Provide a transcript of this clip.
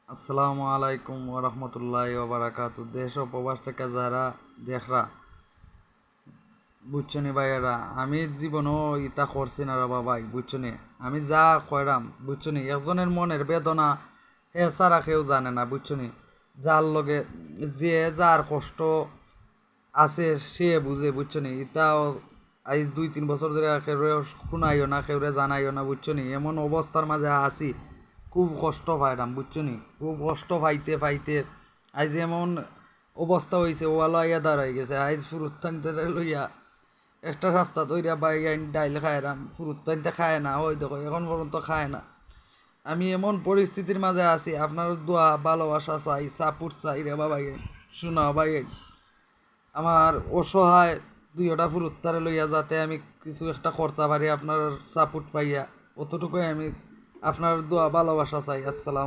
আসসালামু আলাইকুম ওরহমতুল্লাহি ওবারাকাতু। দেশ ও প্রবাস থেকে যারা দেখরা বুঝছনি ভাইয়েরা, আমি জীবনও ইতা করছি না রে বাবাই, বুঝছনি। আমি যা কইরাম বুঝছনি, একজনের মনের বেদনা হে সারা কেউ জানে না, বুঝছনি। যার লগে যে যার কষ্ট আছে সে বুঝে, বুঝছনি। ইতাও আইজ 2-3 বছর ধরে কেউরে শুনাইও না, কেউরে জানাইও না, বুঝছনি। এমন অবস্থার মাঝে আছি, খুব কষ্ট পাইলাম, বুঝছনি। খুব কষ্ট পাইতে পাইতে আইজ এমন অবস্থা হয়েছে, ওয়ালা ইয়া দাঁড়াই গেছে। আইজ ফুরুত টানতে লইয়া একটা সপ্তাহ ধইরা বাইগাইন ডাইল খাইলাম, ফুরুত টানতে খায় না, ওই দেখো এখন পর্যন্ত খায় না। আমি এমন পরিস্থিতির মাঝে আছি, আপনার দোয়া ভালোবাসা চাই, সাপোর্ট চাই রে বাবাই, শোনা ভাই। আমার অসহায় দুইটা ফুরুত্তারে লইয়া যাতে আমি কিছু একটা করতে পারি, আপনার সাপোর্ট পাইয়া, অতটুকুই আমি আপনার দোয়া ভালোবাসা চাই। আসসালাম।